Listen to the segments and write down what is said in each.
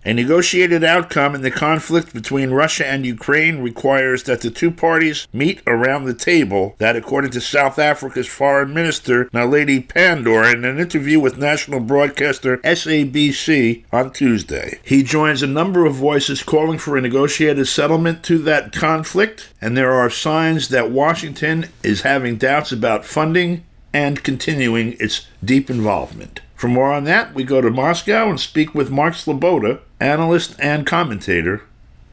A negotiated outcome in the conflict between Russia and Ukraine requires that the two parties meet around the table. That, according to South Africa's Foreign Minister Naledi Pandor in an interview with national broadcaster SABC on Tuesday. He joins a number of voices calling for a negotiated settlement to that conflict, and there are signs that Washington is having doubts about funding and continuing its deep involvement. For more on that, we go to Moscow and speak with Mark Sleboda, analyst and commentator.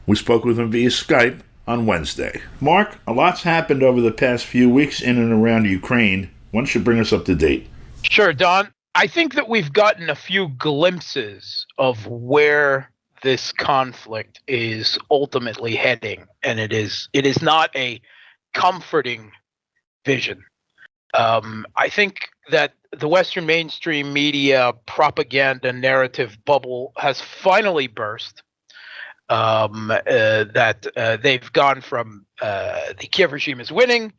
We spoke with him via Skype on Wednesday. Mark, a lot's happened over the past few weeks in and around Ukraine. One should bring us up to date. Sure, Don. I think that we've gotten a few glimpses of where this conflict is ultimately heading, and it is not a comforting vision. I think that the Western mainstream media propaganda narrative bubble has finally burst. They've gone from the Kiev regime is winning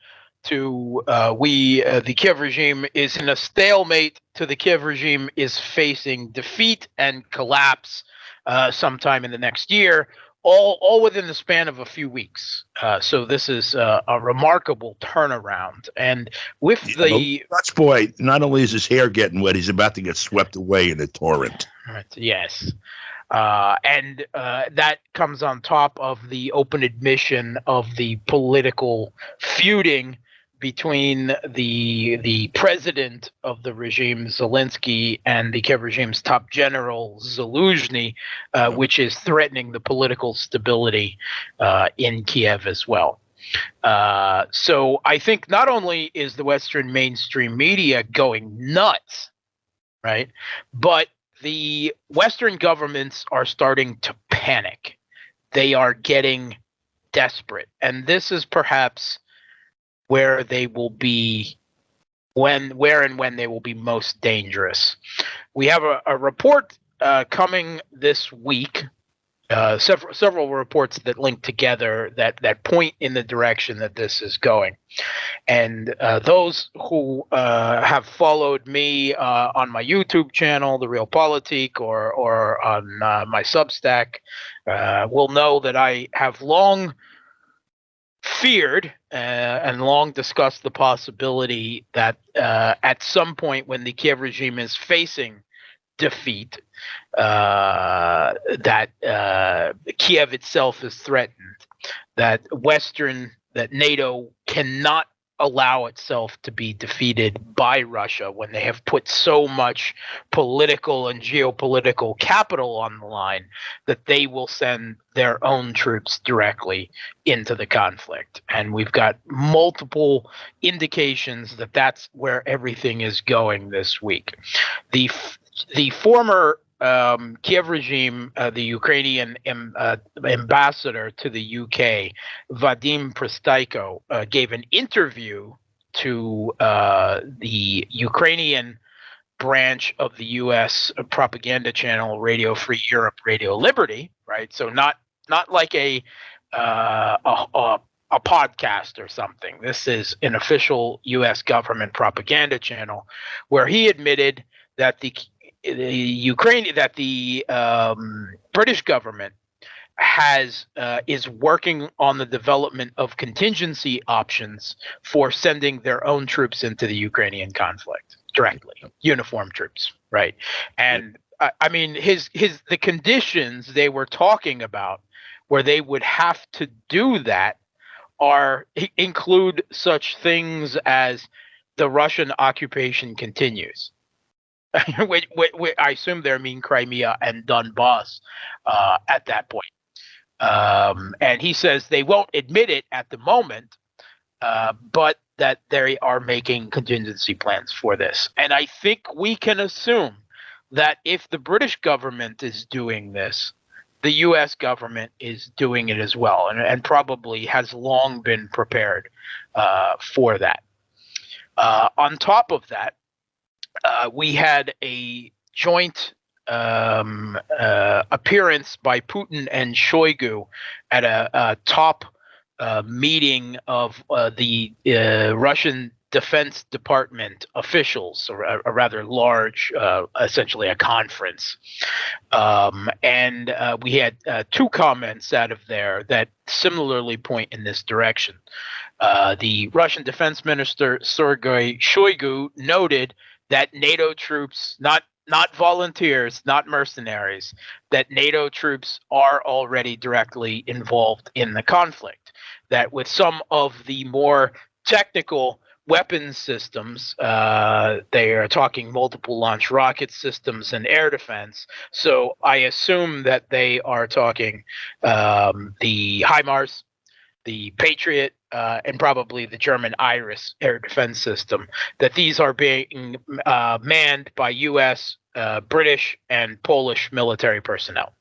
to the Kiev regime is in a stalemate to the Kiev regime is facing defeat and collapse sometime in the next year. All within the span of a few weeks. So this is a remarkable turnaround. And with the Dutch boy, not only is his hair getting wet, he's about to get swept away in a torrent. Yes. And that comes on top of the open admission of the political feuding between the president of the regime, Zelensky, and the Kiev regime's top general, Zaluzhny, which is threatening the political stability in Kiev as well. So I think not only is the Western mainstream media going nuts, right, but the Western governments are starting to panic. They are getting desperate. And this is perhaps where they will be where and when they will be most dangerous. We have a report coming this week, several reports that link together that point in the direction that this is going. And those who have followed me on my YouTube channel, The Real Politique, or on my Substack, will know that I have long feared and long discussed the possibility that at some point when the Kiev regime is facing defeat, that Kiev itself is threatened, that NATO cannot allow itself to be defeated by Russia when they have put so much political and geopolitical capital on the line that they will send their own troops directly into the conflict. And we've got multiple indications that that's where everything is going this week. The former Kiev regime, the Ukrainian ambassador to the UK, Vadim Pristaiko, gave an interview to the Ukrainian branch of the U.S. propaganda channel Radio Free Europe, Radio Liberty, right? So not like a podcast or something. This is an official U.S. government propaganda channel where he admitted that the British government is working on the development of contingency options for sending their own troops into the Ukrainian conflict directly, uniformed troops, right? And I mean, the conditions they were talking about where they would have to do that include such things as the Russian occupation continues. I assume they mean Crimea and Donbass at that point. And he says they won't admit it at the moment, but that they are making contingency plans for this. And I think we can assume that if the British government is doing this, the U.S. government is doing it as well, and probably has long been prepared for that. On top of that, we had a joint appearance by Putin and Shoigu at a top meeting of the Russian Defense Department officials, or a rather large, essentially a conference. And we had two comments out of there that similarly point in this direction. The Russian Defense Minister Sergei Shoigu noted that NATO troops, not volunteers, not mercenaries, that NATO troops are already directly involved in the conflict. That with some of the more technical weapons systems, they are talking multiple launch rocket systems and air defense. So I assume that they are talking the HIMARS, the Patriot, and probably the German Iris air defense system, that these are being manned by U.S., British, and Polish military personnel.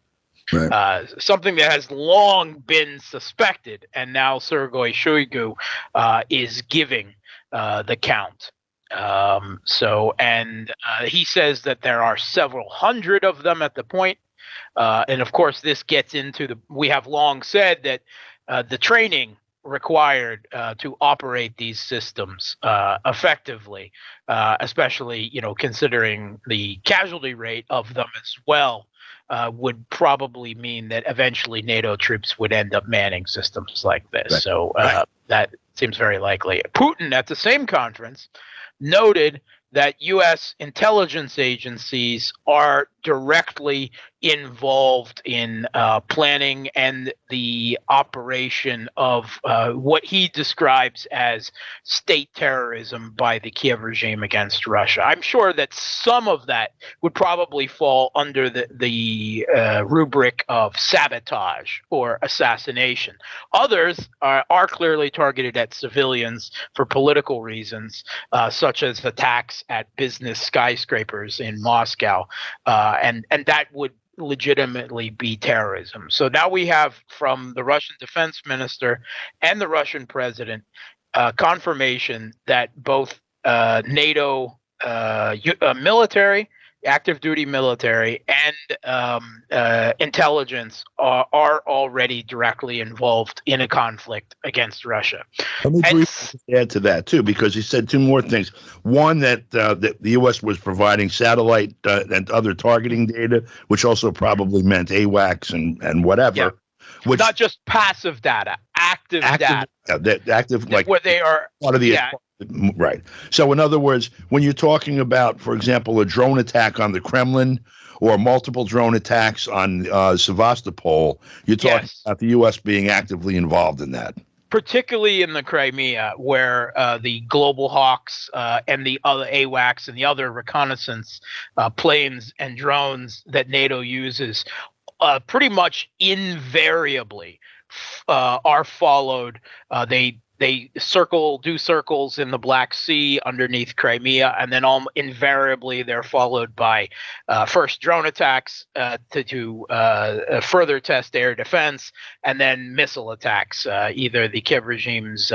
Right. Something that has long been suspected, and now Sergei Shoigu is giving the count. He says that there are several hundred of them at the point. And of course, this gets into we have long said that the training required to operate these systems effectively, especially, considering the casualty rate of them as well, would probably mean that eventually NATO troops would end up manning systems like this. Right. So that seems very likely. Putin, at the same conference, noted that U.S. intelligence agencies are directly involved in planning and the operation of what he describes as state terrorism by the Kiev regime against Russia. I'm sure that some of that would probably fall under the rubric of sabotage or assassination. Others are clearly targeted at civilians for political reasons, such as attacks at business skyscrapers in Moscow, and that would legitimately be terrorism. So now we have from the Russian defense minister and the Russian president confirmation that both NATO military, active duty military, and intelligence are already directly involved in a conflict against Russia. Let me briefly add to that too, because he said two more things. One, that the U.S. was providing satellite and other targeting data, which also probably meant AWACS and whatever. Yeah. Which, not just passive data, active data. Active, like where they are part of the. Yeah. Right. So in other words, when you're talking about, for example, a drone attack on the Kremlin or multiple drone attacks on Sevastopol, you're talking about the U.S. being actively involved in that. Particularly in the Crimea, where the Global Hawks and the other AWACS and the other reconnaissance planes and drones that NATO uses pretty much invariably are followed. They do circles in the Black Sea underneath Crimea, and then invariably they're followed by first drone attacks to further test air defense, and then missile attacks, either the Kiev regime's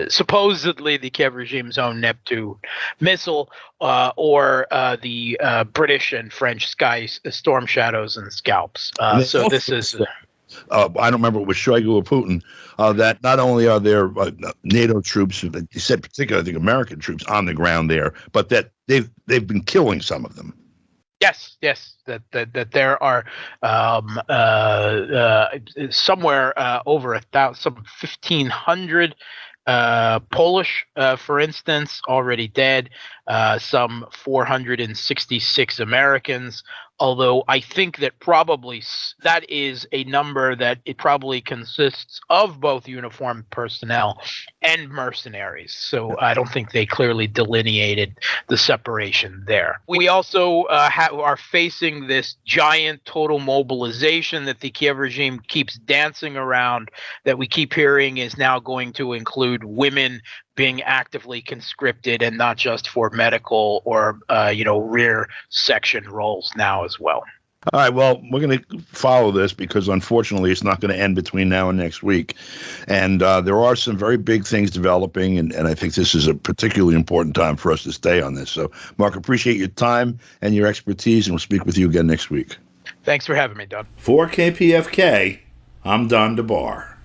supposedly the Kiev regime's own Neptune missile, or the British and French Storm Shadows and Scalps. So this is. I don't remember it was Shoigu or Putin, that not only are there NATO troops, he said particularly I think American troops on the ground there, but that they've been killing some of them. Yes, that there are somewhere over 1,500 Polish, for instance, already dead, some 466 Americans. Although I think that probably that is a number that it probably consists of both uniformed personnel and mercenaries. So I don't think they clearly delineated the separation there. We also are facing this giant total mobilization that the Kiev regime keeps dancing around, that we keep hearing is now going to include women being actively conscripted, and not just for medical or rear section roles now as well. All right, well, we're going to follow this because unfortunately it's not going to end between now and next week. And there are some very big things developing, and I think this is a particularly important time for us to stay on this. So, Mark, appreciate your time and your expertise, and we'll speak with you again next week. Thanks for having me, Don. For KPFK, I'm Don DeBar.